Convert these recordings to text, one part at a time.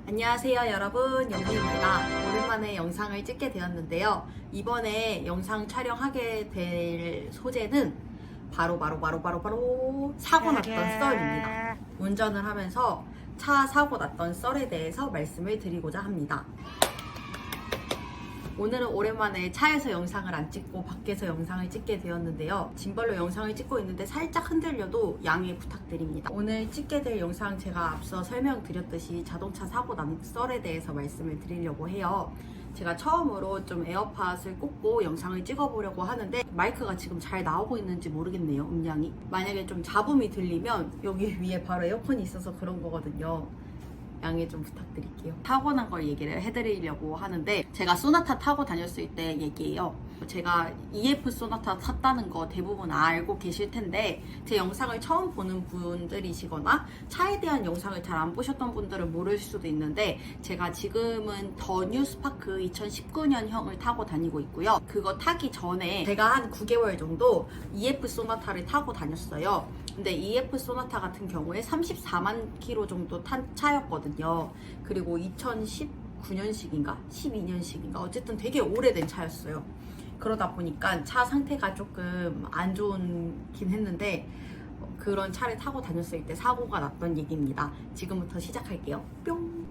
안녕하세요 여러분, 영희입니다. 오랜만에 영상을 찍게 되었는데요. 이번에 영상 촬영하게 될 소재는 바로 사고 났던 썰입니다. 운전을 하면서 차 사고 났던 썰에 대해서 말씀을 드리고자 합니다. 오늘은 오랜만에 차에서 영상을 안 찍고 밖에서 영상을 찍게 되었는데요. 짐벌로 영상을 찍고 있는데 살짝 흔들려도 양해 부탁드립니다. 오늘 찍게 될 영상 제가 앞서 설명드렸듯이 자동차 사고 난 썰에 대해서 말씀을 드리려고 해요. 제가 처음으로 좀 에어팟을 꽂고 영상을 찍어보려고 하는데 마이크가 지금 잘 나오고 있는지 모르겠네요, 음량이. 만약에 좀 잡음이 들리면 여기 위에 바로 에어컨이 있어서 그런 거거든요. 양해 좀 부탁드릴게요. 타고 난 걸 얘기를 해드리려고 하는데 제가 소나타 타고 다녔을 때 얘기예요. 제가 EF 소나타 탔다는 거 대부분 알고 계실 텐데 제 영상을 처음 보는 분들이시거나 차에 대한 영상을 잘 안 보셨던 분들은 모를 수도 있는데 제가 지금은 더 뉴 스파크 2019년형을 타고 다니고 있고요. 그거 타기 전에 제가 한 9개월 정도 EF 소나타를 타고 다녔어요. 근데 EF 소나타 같은 경우에 34만 킬로 정도 탄 차였거든요. 그리고 2019년식인가 12년식인가 어쨌든 되게 오래된 차였어요. 그러다 보니까 차 상태가 조금 안 좋긴 했는데 그런 차를 타고 다녔을 때 사고가 났던 얘기입니다. 지금부터 시작할게요. 뿅!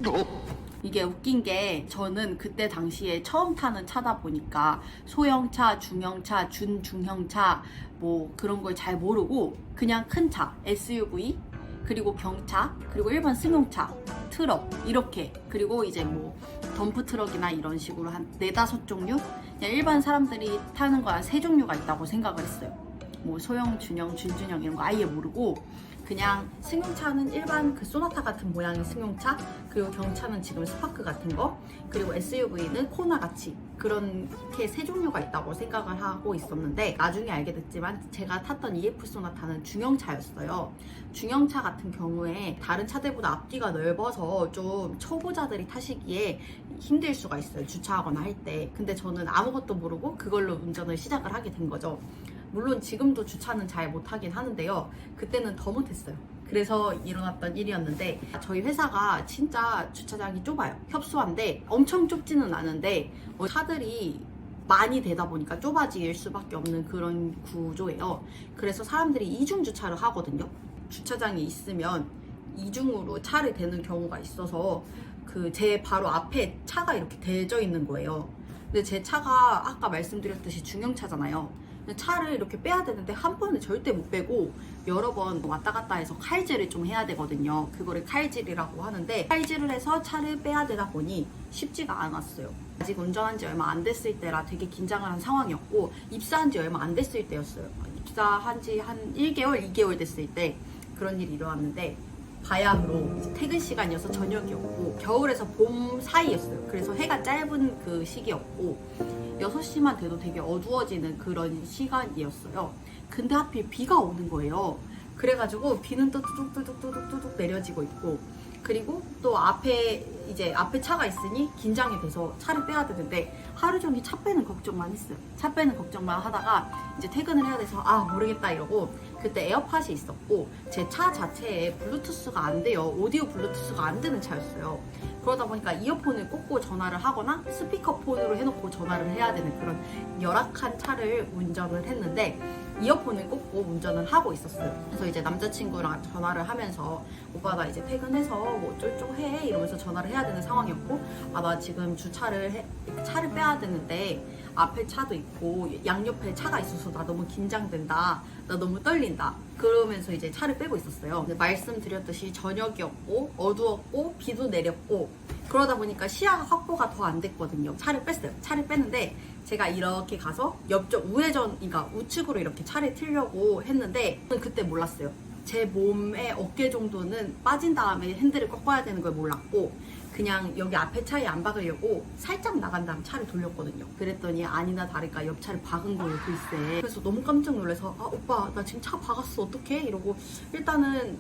이게 웃긴 게 저는 그때 당시에 처음 타는 차다 보니까 소형차, 중형차, 준중형차 뭐 그런 걸 잘 모르고 그냥 큰 차, SUV, 그리고 경차, 그리고 일반 승용차, 트럭 이렇게, 그리고 이제 뭐 덤프트럭이나 이런 식으로 한 4-5종류? 그냥 일반 사람들이 타는 거 한 3종류가 있다고 생각을 했어요. 뭐 소형, 준형, 준준형 이런 거 아예 모르고 그냥 승용차는 일반 그 소나타 같은 모양의 승용차, 그리고 경차는 지금 스파크 같은 거, 그리고 SUV는 코나 같이 그렇게 3종류가 있다고 생각을 하고 있었는데 나중에 알게 됐지만 제가 탔던 EF 소나타는 중형차였어요. 중형차 같은 경우에 다른 차들보다 앞뒤가 넓어서 좀 초보자들이 타시기에 힘들 수가 있어요, 주차하거나 할 때. 근데 저는 아무것도 모르고 그걸로 운전을 시작을 하게 된 거죠. 물론 지금도 주차는 잘 못하긴 하는데요. 그때는 더 못했어요. 그래서 일어났던 일이었는데 저희 회사가 진짜 주차장이 좁아요. 협소한데 엄청 좁지는 않은데 차들이 많이 되다 보니까 좁아질 수밖에 없는 그런 구조예요. 그래서 사람들이 이중 주차를 하거든요. 주차장이 있으면 이중으로 차를 대는 경우가 있어서 그 제 바로 앞에 차가 이렇게 대져 있는 거예요. 근데 제 차가 아까 말씀드렸듯이 중형차잖아요. 차를 이렇게 빼야 되는데 한 번에 절대 못 빼고 여러 번 왔다 갔다 해서 칼질을 좀 해야 되거든요. 그거를 칼질이라고 하는데 칼질을 해서 차를 빼야 되다 보니 쉽지가 않았어요. 아직 운전한 지 얼마 안 됐을 때라 되게 긴장을 한 상황이었고 입사한 지 얼마 안 됐을 때였어요. 입사한 지 한 1개월, 2개월 됐을 때 그런 일이 일어났는데 바야흐로 퇴근 시간이어서 저녁이었고 겨울에서 봄 사이였어요. 그래서 해가 짧은 그 시기였고 6시만 돼도 되게 어두워지는 그런 시간이었어요. 근데 하필 비가 오는 거예요. 그래가지고 비는 또 뚜둑 내려지고 있고, 그리고 또 앞에 차가 있으니 긴장이 돼서 차를 빼야 되는데 하루 종일 차 빼는 걱정만 했어요. 차 빼는 걱정만 하다가 이제 퇴근을 해야 돼서 모르겠다 이러고, 그때 에어팟이 있었고 제 차 자체에 블루투스가 안 돼요. 오디오 블루투스가 안 되는 차였어요. 그러다 보니까 이어폰을 꽂고 전화를 하거나 스피커폰으로 해놓고 전화를 해야 되는 그런 열악한 차를 운전을 했는데 이어폰을 꽂고 운전을 하고 있었어요. 그래서 이제 남자친구랑 전화를 하면서 오빠 나 이제 퇴근해서 뭐 어쩔 해 이러면서 전화를 해야 되는 상황이었고, 나 지금 차를 빼야 되는데 앞에 차도 있고 양옆에 차가 있어서 나 너무 긴장된다, 나 너무 떨린다, 그러면서 이제 차를 빼고 있었어요. 근데 말씀드렸듯이 저녁이었고 어두웠고 비도 내렸고 그러다 보니까 시야 확보가 더 안 됐거든요. 차를 뺐어요. 차를 뺐는데 제가 이렇게 가서 옆쪽 그러니까 우측으로 이렇게 차를 틀려고 했는데 저는 그때 몰랐어요. 제 몸의 어깨 정도는 빠진 다음에 핸들을 꺾어야 되는 걸 몰랐고 그냥 여기 앞에 차에 안 박으려고 살짝 나간 다음 차를 돌렸거든요. 그랬더니 아니나 다를까 옆 차를 박은 거예요, 글쎄. 그래서 너무 깜짝 놀라서 오빠 나 지금 차 박았어 어떡해? 이러고 일단은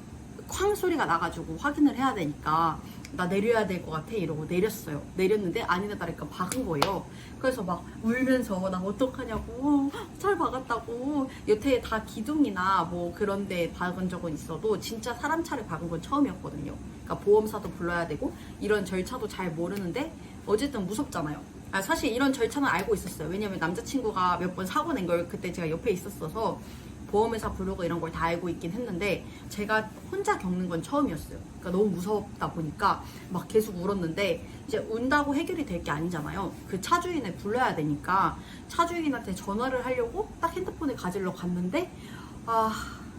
쾅 소리가 나가지고 확인을 해야 되니까 나 내려야 될 것 같아 이러고 내렸어요. 내렸는데 아니나 다를까 박은 거예요. 그래서 막 울면서 나 어떡하냐고, 차를 박았다고. 여태에 다 기둥이나 뭐 그런 데 박은 적은 있어도 진짜 사람 차를 박은 건 처음이었거든요. 그러니까 보험사도 불러야 되고 이런 절차도 잘 모르는데 어쨌든 무섭잖아요. 사실 이런 절차는 알고 있었어요. 왜냐면 남자친구가 몇 번 사고 낸 걸 그때 제가 옆에 있었어서 보험회사 부르고 이런 걸 다 알고 있긴 했는데 제가 혼자 겪는 건 처음이었어요. 그러니까 너무 무섭다 보니까 막 계속 울었는데 이제 운다고 해결이 될 게 아니잖아요. 그 차주인을 불러야 되니까 차주인한테 전화를 하려고 딱 핸드폰을 가지러 갔는데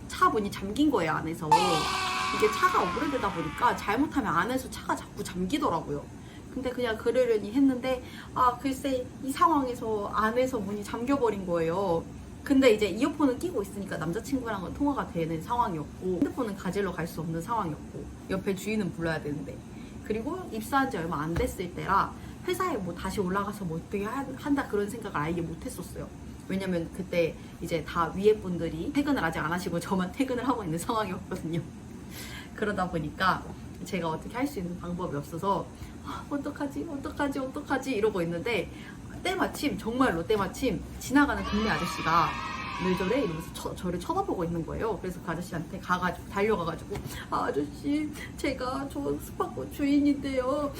차 문이 잠긴 거예요, 안에서. 이게 차가 오래되다 보니까 잘못하면 안에서 차가 자꾸 잠기더라고요. 근데 그냥 그러려니 했는데 글쎄 이 상황에서 안에서 문이 잠겨버린 거예요. 근데 이제 이어폰은 끼고 있으니까 남자친구랑은 통화가 되는 상황이었고 핸드폰은 가지러 갈 수 없는 상황이었고 옆에 주인은 불러야 되는데 그리고 입사한 지 얼마 안 됐을 때라 회사에 뭐 다시 올라가서 뭐 어떻게 한다 그런 생각을 아예 못 했었어요. 왜냐면 그때 이제 다 위에 분들이 퇴근을 아직 안 하시고 저만 퇴근을 하고 있는 상황이었거든요. 그러다 보니까 제가 어떻게 할 수 있는 방법이 없어서 어떡하지 이러고 있는데 때마침 정말로 때마침 지나가는 동네 아저씨가 왜 저래? 이러면서 저를 쳐다보고 있는 거예요. 그래서 그 아저씨한테 달려가가지고 아저씨 제가 저 스파코 주인인데요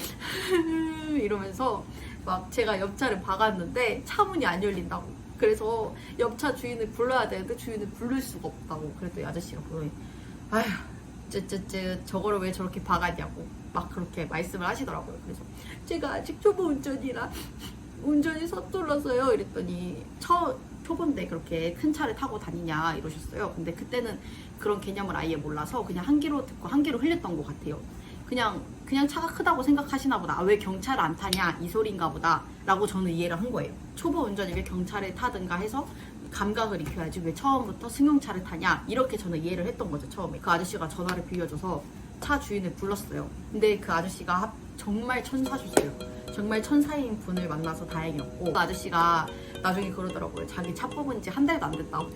이러면서 막 제가 옆차를 박았는데 차 문이 안 열린다고. 그래서 옆차 주인을 불러야 되는데 주인을 부를 수가 없다고. 그랬더니 아저씨가 보더니 아휴 저거를 왜 저렇게 박았냐고 막 그렇게 말씀을 하시더라고요. 그래서 제가 아직 초보 운전이라 운전이 서툴러서요 이랬더니 초보인데 그렇게 큰 차를 타고 다니냐 이러셨어요. 근데 그때는 그런 개념을 아예 몰라서 그냥 한 귀로 듣고 한 귀로 흘렸던 것 같아요. 그냥 차가 크다고 생각하시나 보다. 왜 경차를 안 타냐 이 소리인가 보다 라고 저는 이해를 한 거예요. 초보 운전이면 경차를 타든가 해서 감각을 익혀야지 왜 처음부터 승용차를 타냐 이렇게 저는 이해를 했던 거죠. 처음에 그 아저씨가 전화를 빌려줘서 차 주인을 불렀어요. 근데 그 아저씨가 정말 천사주세요. 정말 천사인 분을 만나서 다행이었고 그 아저씨가 나중에 그러더라고요. 자기 차 뽑은 지 한 달도 안 됐다고.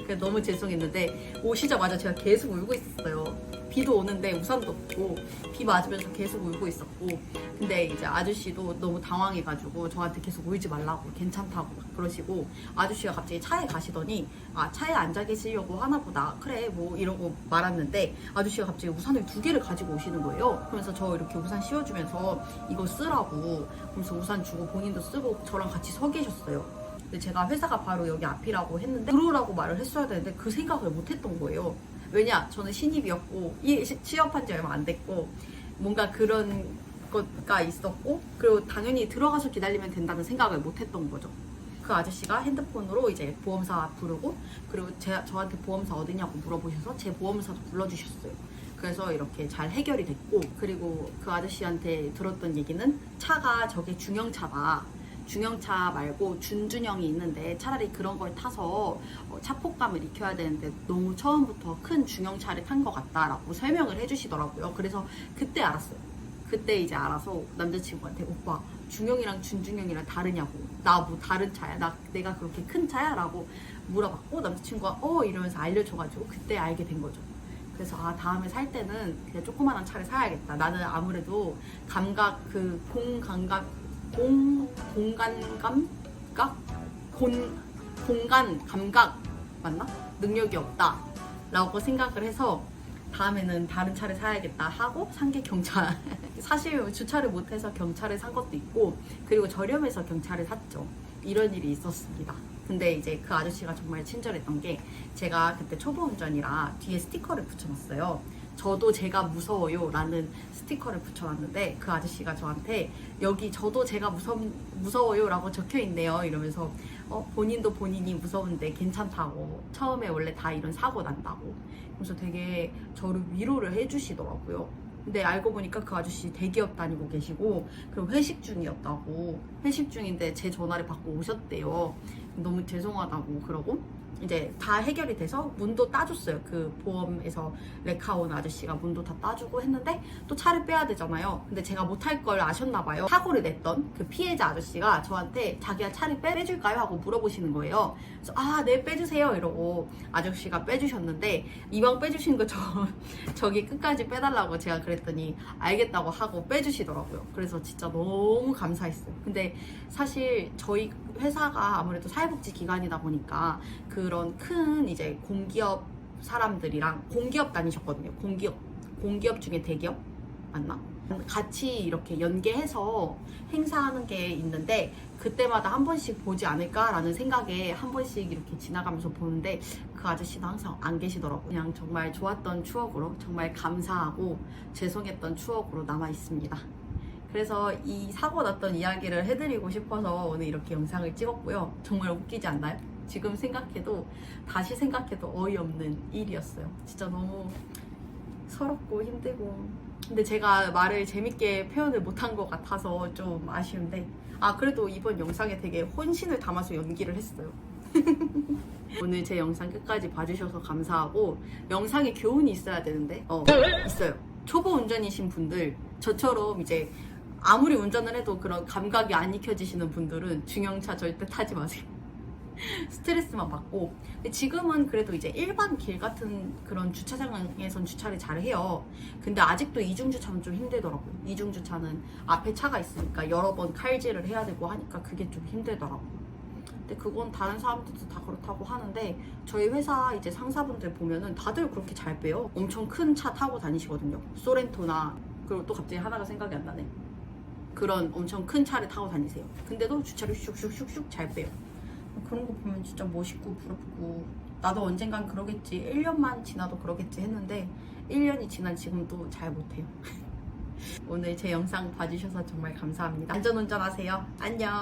그래서 너무 죄송했는데 오시자마자 제가 계속 울고 있었어요. 비도 오는데 우산도 없고 비 맞으면서 계속 울고 있었고 근데 이제 아저씨도 너무 당황해가지고 저한테 계속 울지 말라고 괜찮다고 그러시고 아저씨가 갑자기 차에 가시더니 차에 앉아 계시려고 하나 보다 그래 뭐 이러고 말았는데 아저씨가 갑자기 우산을 2개를 가지고 오시는 거예요. 그러면서 저 이렇게 우산 씌워주면서 이거 쓰라고 그러면서 우산 주고 본인도 쓰고 저랑 같이 서 계셨어요. 근데 제가 회사가 바로 여기 앞이라고 했는데 들어오라고 말을 했어야 되는데 그 생각을 못 했던 거예요. 왜냐 저는 신입이었고 취업한 지 얼마 안 됐고 뭔가 그런 것가 있었고 그리고 당연히 들어가서 기다리면 된다는 생각을 못 했던 거죠. 그 아저씨가 핸드폰으로 이제 보험사 부르고 그리고 저한테 보험사 어디냐고 물어보셔서 제 보험사도 불러주셨어요. 그래서 이렇게 잘 해결이 됐고 그리고 그 아저씨한테 들었던 얘기는 차가 저게 중형차다. 중형차 말고 준중형이 있는데 차라리 그런 걸 타서 차폭감을 익혀야 되는데 너무 처음부터 큰 중형차를 탄 것 같다라고 설명을 해주시더라고요. 그래서 그때 알았어요. 그때 이제 알아서 남자친구한테 오빠 중형이랑 준중형이랑 다르냐고 나 뭐 다른 차야? 내가 그렇게 큰 차야? 라고 물어봤고 남자친구가 이러면서 알려줘가지고 그때 알게 된 거죠. 그래서 다음에 살 때는 그냥 조그만한 차를 사야겠다. 나는 아무래도 감각 공간 감각 맞나? 능력이 없다 라고 생각을 해서 다음에는 다른 차를 사야겠다 하고 산 게 경차. 사실 주차를 못해서 경차를 산 것도 있고 그리고 저렴해서 경차를 샀죠. 이런 일이 있었습니다. 근데 이제 그 아저씨가 정말 친절했던 게 제가 그때 초보 운전이라 뒤에 스티커를 붙여놨어요. 저도 제가 무서워요 라는 스티커를 붙여놨는데 그 아저씨가 저한테 여기 저도 제가 무서워요 라고 적혀있네요 이러면서 본인도 본인이 무서운데 괜찮다고 처음에 원래 다 이런 사고 난다고 그래서 되게 저를 위로를 해주시더라고요. 근데 알고 보니까 그 아저씨 대기업 다니고 계시고 그리고 회식 중이었다고 회식 중인데 제 전화를 받고 오셨대요. 너무 죄송하다고 그러고 이제 다 해결이 돼서 문도 따줬어요. 그 보험에서 레카온 아저씨가 문도 다 따주고 했는데 또 차를 빼야 되잖아요. 근데 제가 못할 걸 아셨나 봐요. 사고를 냈던 그 피해자 아저씨가 저한테 자기가 차를 빼줄까요? 하고 물어보시는 거예요. 그래서 네 빼주세요 이러고 아저씨가 빼주셨는데 이왕 빼주신 거 저기 끝까지 빼달라고 제가 그랬더니 알겠다고 하고 빼주시더라고요. 그래서 진짜 너무 감사했어요. 근데 사실 저희 회사가 아무래도 사회복지 기관이다 보니까 그런 큰 이제 공기업 사람들이랑 공기업 다니셨거든요. 공기업 중에 대기업 맞나? 같이 이렇게 연계해서 행사하는 게 있는데 그때마다 한 번씩 보지 않을까라는 생각에 한 번씩 이렇게 지나가면서 보는데 그 아저씨는 항상 안 계시더라고요. 그냥 정말 좋았던 추억으로, 정말 감사하고 죄송했던 추억으로 남아 있습니다. 그래서 이 사고 났던 이야기를 해드리고 싶어서 오늘 이렇게 영상을 찍었고요. 정말 웃기지 않나요? 지금 생각해도, 다시 생각해도 어이없는 일이었어요. 진짜 너무 서럽고 힘들고. 근데 제가 말을 재밌게 표현을 못한 것 같아서 좀 아쉬운데, 그래도 이번 영상에 되게 혼신을 담아서 연기를 했어요. 오늘 제 영상 끝까지 봐주셔서 감사하고, 영상에 교훈이 있어야 되는데 있어요. 초보 운전이신 분들, 저처럼 이제 아무리 운전을 해도 그런 감각이 안 익혀지시는 분들은 중형차 절대 타지 마세요. 스트레스만 받고. 근데 지금은 그래도 이제 일반 길 같은 그런 주차장에선 주차를 잘 해요. 근데 아직도 이중주차는 좀 힘들더라고요. 이중주차는 앞에 차가 있으니까 여러 번 칼질을 해야 되고 하니까 그게 좀 힘들더라고요. 근데 그건 다른 사람들도 다 그렇다고 하는데 저희 회사 이제 상사분들 보면은 다들 그렇게 잘 빼요. 엄청 큰 차 타고 다니시거든요. 소렌토나, 그리고 또 갑자기 하나가 생각이 안 나네. 그런 엄청 큰 차를 타고 다니세요. 근데도 주차를 슉슉슉슉 잘 빼요. 그런 거 보면 진짜 멋있고 부럽고, 나도 언젠간 그러겠지, 1년만 지나도 그러겠지 했는데 1년이 지난 지금도 잘 못해요. 오늘 제 영상 봐주셔서 정말 감사합니다. 안전운전하세요. 안녕.